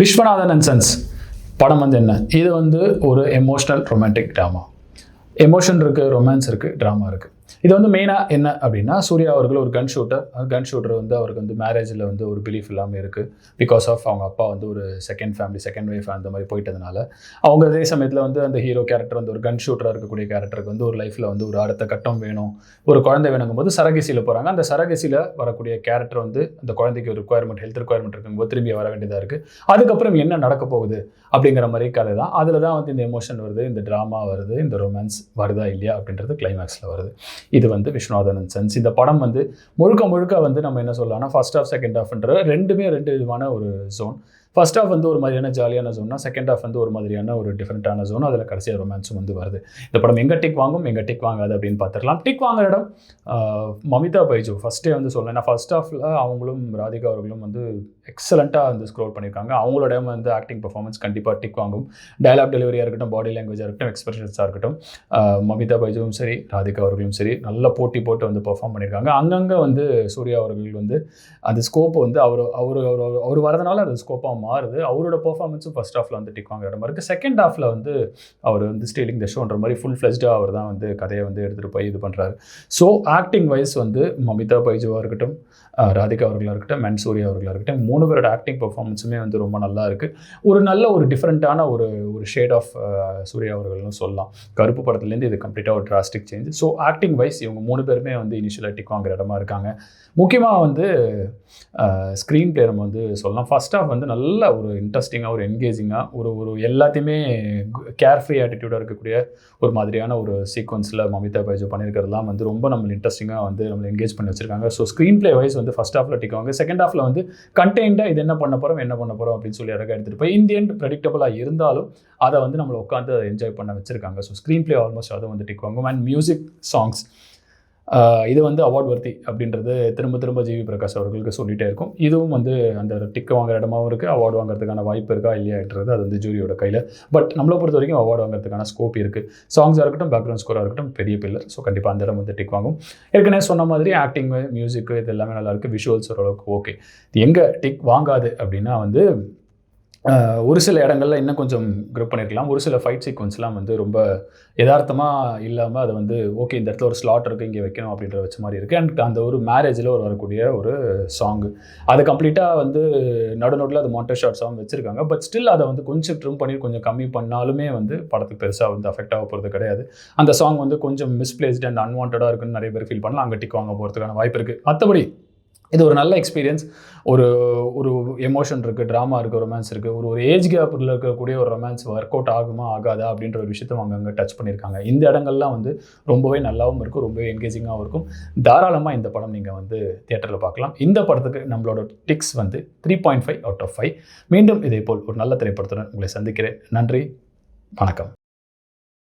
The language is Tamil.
விஸ்வநாதன் அண்ட் சன்ஸ் படம் வந்து என்ன? இது வந்து ஒரு எமோஷ்னல் ரொமான்டிக் ட்ராமா. எமோஷன் இருக்குது, ரொமான்ஸ் இருக்குது, ட்ராமா இருக்குது. இது வந்து மெயினாக என்ன அப்படின்னா, சூர்யா அவர்கள் ஒரு கன் ஷூட்டர் வந்து அவருக்கு வந்து மேரேஜில் வந்து ஒரு பிலீஃப் இல்லாமல் இருக்குது. பிகாஸ் ஆஃப் அவங்க அப்பா வந்து ஒரு செகண்ட் ஒய்ஃப் அந்த மாதிரி போயிட்டதுனால, அவங்க அதே சமயத்தில் வந்து அந்த ஹீரோ கேரக்டர் வந்து ஒரு கன் ஷூட்டராக இருக்கக்கூடிய கேரக்டருக்கு வந்து ஒரு லைஃப்பில் வந்து ஒரு அடுத்த கட்டம் வேணும், ஒரு குழந்தை வேணுங்கும் போது சரகசியில் போகிறாங்க. அந்த சரகசியில் வரக்கூடிய கேரக்டர் வந்து அந்த குழந்தைக்கு ஒரு ஹெல்த் ரிக்குவயர்மெண்ட் இருக்கும்போது திரும்பி வர வேண்டியதாக இருக்குது. அதுக்கப்புறம் என்ன நடக்க போகுது அப்படிங்கிற மாதிரி கதை தான். அதில் தான் வந்து இந்த எமோஷன் வருது, இந்த ட்ராமா வருது, இந்த ரொமான்ஸ் வருதா இல்லையா அப்படின்றது கிளைமேக்ஸில் வருது. இது வந்து விஸ்வநாதன் அண்ட் சன்ஸ். இந்த படம் வந்து முழுக்க வந்து நம்ம என்ன சொல்லலாம்னா, ஃபர்ஸ்ட் ஹாஃப் செகண்ட் ஹாஃப்ன்ற ரெண்டு விதமான ஒரு ஜோன். ஃபர்ஸ்ட் ஹாஃப் வந்து ஒரு மாதிரியான ஜாலியான ஜோன்னா, செகண்ட் ஹாஃப் வந்து ஒரு மாதிரியான ஒரு டிஃப்ரெண்ட்டான ஜோன். அதில் கடைசியாக ரொமான்ஸும் வந்து வருது. இந்த படம் எங்கே டிக் வாங்கும், எங்கே டிக் வாங்காது அப்படின்னு பார்த்துக்கலாம். டிக் வாங்குற இடம் மமிதா பைஜு. ஃபஸ்ட்டே வந்து சொல்லலாம், ஏன்னா ஃபர்ஸ்ட் ஹாஃபில் அவங்களும் ராதிகா அவர்களும் வந்து எக்ஸலண்ட்டாக வந்து ஸ்க்ரோல் பண்ணியிருக்காங்க. அவங்களோட வந்து ஆக்டிங் பர்ஃபார்மன்ஸ் கண்டிப்பாக டிக் வாங்கும். டயலாக் டெலிவரியாக இருக்கட்டும், பாடி லாங்குவேஜாக இருக்கட்டும், எக்ஸ்பிரஷன்ஸாக இருக்கட்டும், மமிதா பைஜுவும் சரி, ராதிகா அவர்களும் சரி, நல்ல போட்டு வந்து பெர்ஃபார்ம் பண்ணியிருக்காங்க. அங்கங்கே வந்து சூர்யா அவர்கள் வந்து அந்த ஸ்கோப் வந்து அவர் வரதுனால அந்த ஸ்கோப்பாக மாறுது. அவரோட பெர்ஃபார்மன்ஸும் ஃபர்ஸ்ட் ஹாஃபில் வந்து டிக் வாங்குற இடமா இருக்குது. செகண்ட் ஹாஃபில் வந்து அவர் வந்து ஸ்டீலிங் த ஷோன்ற மாதிரி ஃபுல் ஃப்ளெஜ்டாக அவர் தான் வந்து கதையை வந்து எடுத்துகிட்டு போய் இது பண்ணுறாரு. ஸோ ஆக்டிங் வைஸ் வந்து மமிதா பைஜுவாக இருக்கட்டும், ராதிகா அவர்களாக இருக்கட்டும், அண்ட் சூர்யா அவர்களாக இருக்கட்டும், 3 பேரோட ஆக்டிங் பெர்ஃபார்மன்ஸுமே வந்து ரொம்ப நல்லா இருக்குது. ஒரு நல்ல ஒரு டிஃப்ரெண்ட்டான ஒரு ஷேட் ஆஃப் சூர்யா அவர்கள்னு சொல்லலாம். கருப்பு படத்துலேருந்து இது கம்ப்ளீட்டாக ஒரு drastic change. So acting wise இவங்க 3 பேருமே வந்து இனிஷியலாக டிக் வாங்குற இடமா இருக்காங்க. முக்கியமாக வந்து ஸ்க்ரீன் பிளே நம்ம வந்து சொல்லலாம். ஃபர்ஸ்ட் ஹாஃப் வந்து நல்ல ஒரு இன்ட்ரெஸ்டிங்காக, ஒரு என்கேஜிங்காக, ஒரு எல்லாத்தையுமே கேர்ஃப்ரீ ஆட்டிடியூடாக இருக்கக்கூடிய ஒரு மாதிரியான ஒரு சீக்வன்ஸில் மமிதா பைஜு பண்ணியிருக்கிறதுலாம் வந்து ரொம்ப நம்ம இன்ட்ரெஸ்டிங்காக வந்து நம்மளை என்கேஜ் பண்ணி வச்சிருக்காங்க. ஸோ ஸ்க்ரீன் பிளே வைஸ் வந்து ஃபர்ஸ்ட் ஹாஃபில் டிக்குவாங்க. செகண்ட் ஹாஃபில் வந்து கண்டெயின்டாக இது என்ன பண்ண போகிறோம் அப்படின்னு சொல்லி அழகாக எடுத்துகிட்டு போய் இந்த எண்ட் ப்ரெடிக்டபுளாக இருந்தாலும் அதை வந்து நம்மளை உட்காந்து அதை என்ஜாய் பண்ண வச்சிருக்காங்க. ஸோ ஸ்க்ரீன் பிளே ஆல்மோஸ்ட் அதை வந்து டிக்குவாங்க. அண்ட் மியூசிக் சாங்ஸ் இது வந்து அவார்ட் வர்த்தி அப்படின்றது திரும்ப ஜிவி பிரகாஷ் அவர்களுக்கு சொல்லிகிட்டே இருக்கும். இதுவும் வந்து அந்த டிக்கு வாங்குற இடமாவும் இருக்குது. அவார்டு வாங்குறதுக்கான வாய்ப்பு இருக்கா இல்லையான்றது அது வந்து ஜூரியோட கையில். பட் நம்மளை பொறுத்த வரைக்கும் அவார்டு வாங்குறதுக்கான ஸ்கோப் இருக்குது. சாங்ஸாக இருக்கட்டும், பேக்ரவுண்ட் ஸ்கோராக இருக்கட்டும், பெரிய பில்லர். ஸோ கண்டிப்பாக அந்த இடம் வந்து டிக் வாங்கும். ஏற்கனவே சொன்ன மாதிரி ஆக்டிங், மியூசிக்கு இது எல்லாமே நல்லாயிருக்கு. விஷுவல்ஸ் ஓரளவுக்கு ஓகே. எங்கே டிக் வாங்காது அப்படின்னா வந்து ஒரு சில இடங்களில் இன்னும் கொஞ்சம் க்ரிப் பண்ணியிருக்கலாம். ஒரு சில ஃபைட் சீக்வன்ஸ்லாம் வந்து ரொம்ப யதார்த்தமாக இல்லாமல் அதை வந்து ஓகே இந்த இடத்துல ஒரு ஸ்லாட் இருக்குது இங்கே வைக்கணும் அப்படின்ற வச்ச மாதிரி இருக்குது. அண்ட் அந்த ஒரு மேரேஜில் வரக்கூடிய ஒரு சாங்கு அது கம்ப்ளீட்டாக வந்து நடுநோட்டில் அது மாண்டேஜ் ஷாட்ஸாகவும் வச்சுருக்காங்க. பட் ஸ்டில் அதை வந்து கொஞ்சம் ட்ரிம் பண்ணி கொஞ்சம் கம்மி பண்ணாலுமே வந்து படத்துக்கு பெருசாக வந்து அஃபெக்ட் ஆக போகிறது கிடையாது. அந்த சாங் வந்து கொஞ்சம் மிஸ்பிளேஸ்டு அண்ட் அன்வான்டாக இருக்குன்னு நிறைய பேர் ஃபீல் பண்ணலாம். அங்கே டிக் வாங்க போகிறதுக்கான வாய்ப்பு இருக்குது. மற்றபடி இது ஒரு நல்ல எக்ஸ்பீரியன்ஸ். ஒரு எமோஷன் இருக்குது, ட்ராமா இருக்குது, ரொமான்ஸ் இருக்குது. ஒரு ஏஜ் கேப்பில் இருக்கக்கூடிய ஒரு ரொமான்ஸ் ஒர்க் அவுட் ஆகுமா ஆகாதா அப்படின்ற ஒரு விஷயத்தை அவங்க அங்கே டச் பண்ணியிருக்காங்க. இந்த இடங்கள்லாம் வந்து ரொம்பவே நல்லாவும் இருக்கும், ரொம்பவே என்கேஜிங்காகவும் இருக்கும். தாராளமாக இந்த படம் நீங்கள் வந்து தியேட்டரில் பார்க்கலாம். இந்த படத்துக்கு நம்மளோட டிக்ஸ் வந்து 3.5 out of 5. மீண்டும் இதே போல் ஒரு நல்ல திரைப்படத்துடன் உங்களை சந்திக்கிறேன். நன்றி, வணக்கம்.